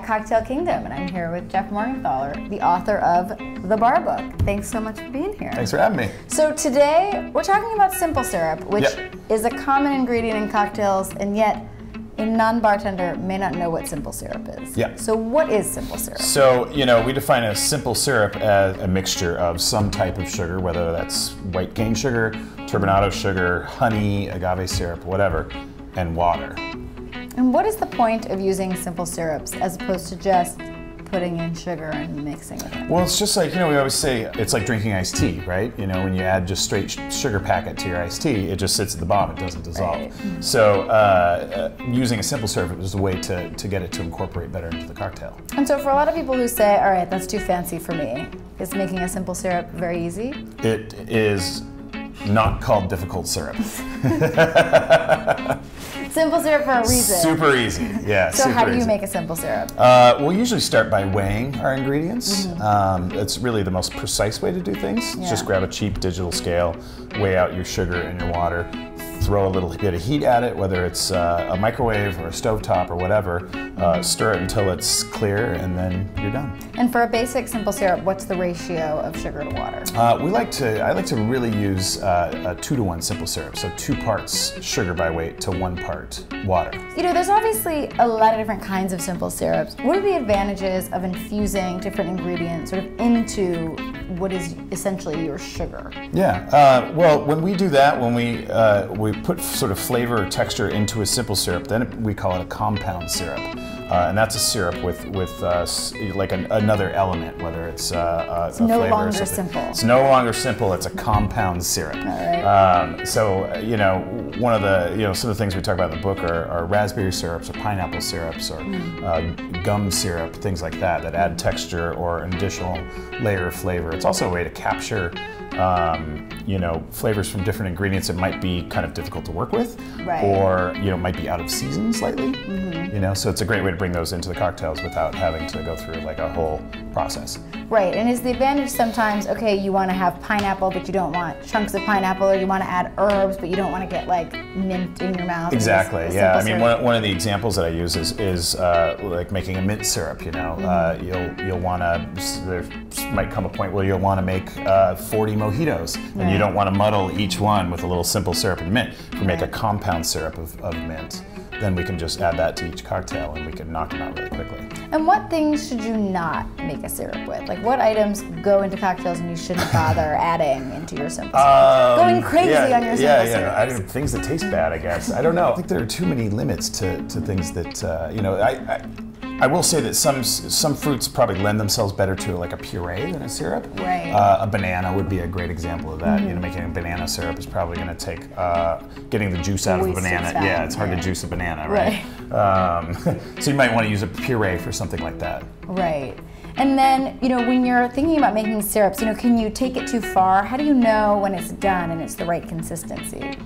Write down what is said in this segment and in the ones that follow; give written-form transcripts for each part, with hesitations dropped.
Cocktail Kingdom, and I'm here with Jeff Morgenthaler, the author of The Bar Book. Thanks so much for being here. Thanks for having me. So today we're talking about simple syrup, which is a common ingredient in cocktails, and yet a non-bartender may not know what simple syrup is. Yeah. So what is simple syrup? So, we define a simple syrup as a mixture of some type of sugar, whether that's white cane sugar, turbinado sugar, honey, agave syrup, whatever, and water. And what is the point of using simple syrups as opposed to just putting in sugar and mixing it? Well, it's just like, we always say it's like drinking iced tea, right? When you add just straight sugar packet to your iced tea, it just sits at the bottom, it doesn't dissolve. Right. So using a simple syrup is a way to get it to incorporate better into the cocktail. And so for a lot of people who say, all right, that's too fancy for me, is making a simple syrup very easy? It is not called difficult syrup. Simple syrup for a reason. Super easy, yeah. So how do you make a simple syrup? We'll usually start by weighing our ingredients. It's really the most precise way to do things. Yeah. Just grab a cheap digital scale, weigh out your sugar and your water, throw a little bit of heat at it, whether it's a microwave or a stovetop or whatever, stir it until it's clear, and then you're done. And for a basic simple syrup, what's the ratio of sugar to water? I like to really use a 2-to-1 simple syrup, so 2 parts sugar by weight to 1 part water. There's obviously a lot of different kinds of simple syrups. What are the advantages of infusing different ingredients sort of into what is essentially your sugar? Yeah, well, when we do that, when we put sort of flavor or texture into a simple syrup, then we call it a compound syrup. And that's a syrup with like another element, whether it's a no flavor longer or something. simple. It's no longer simple, it's a compound syrup. All right. So, one of the, some of the things we talk about in the book are raspberry syrups or pineapple syrups or gum syrup, things like that add texture or an additional layer of flavor. It's also a way to capture flavors from different ingredients that might be kind of difficult to work with, right, or might be out of season slightly. So it's a great way to bring those into the cocktails without having to go through like a whole process. Right, and is the advantage sometimes, okay, you want to have pineapple, but you don't want chunks of pineapple, or you want to add herbs, but you don't want to get like mint in your mouth. Exactly, yeah. I mean, one of the examples that I use is like making a mint syrup. You'll want to. There might come a point where you'll want to make 40 mojitos, and you don't want to muddle each one with a little simple syrup and mint. If we make a compound syrup of mint, then we can just add that to each cocktail, and we can knock them out really quickly. And what things should you not make a syrup with? Like, what items go into cocktails and you shouldn't bother adding into your simple syrup? Going crazy on your simple syrup. Things that taste bad, I guess. I don't know. I think there are too many limits to things that, I will say that some fruits probably lend themselves better to like a puree than a syrup. Right. A banana would be a great example of that. Making a banana syrup is probably going to take getting the juice out of a banana. Yeah, it's hard to juice a banana, right? So you might want to use a puree for something like that. Right. And then, when you're thinking about making syrups, can you take it too far? How do you know when it's done and it's the right consistency?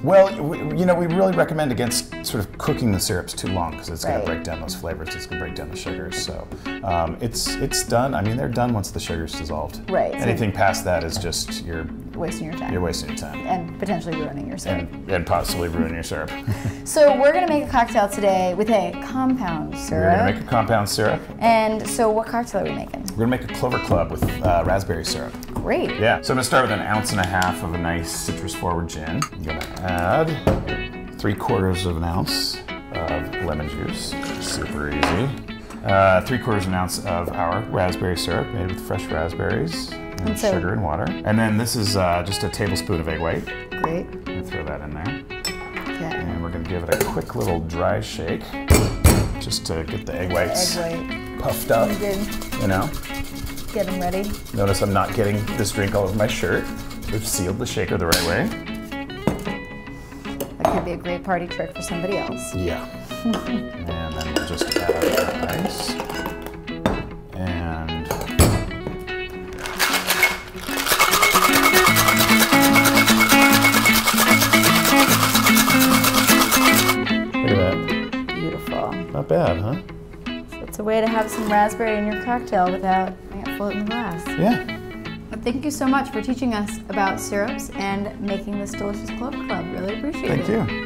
Well, we really recommend against sort of cooking the syrups too long because it's going to break down those flavors. It's going to break down the sugars. So it's done. I mean, they're done once the sugar's dissolved. Right. Anything past that is just you're wasting your time. You're wasting your time. And potentially ruining your syrup. And possibly ruining your syrup. So we're going to make a cocktail today with a compound syrup. We're going to make a compound syrup. And so what cocktail are we making? We're going to make a Clover Club with raspberry syrup. Great. Yeah. So I'm going to start with 1.5 ounces of a nice citrus-forward gin. I'm going to add 3/4 ounce of lemon juice. Super easy. 3/4 ounce of our raspberry syrup made with fresh raspberries and sugar and water. And then this is just a tablespoon of egg white. Great. I'm going to throw that in there. Okay. And we're going to give it a quick little dry shake just to get the egg whites puffed up. Get them ready. Notice I'm not getting this drink all over my shirt. We've sealed the shaker the right way. That could be a great party trick for somebody else. Yeah. And then we'll just add our ice. And look at that. Beautiful. Not bad, huh? So it's a way to have some raspberry in your cocktail witut having it float in the glass. Yeah. thank you so much for teaching us about syrups and making this delicious Clover Club. Really appreciate it. Thank you.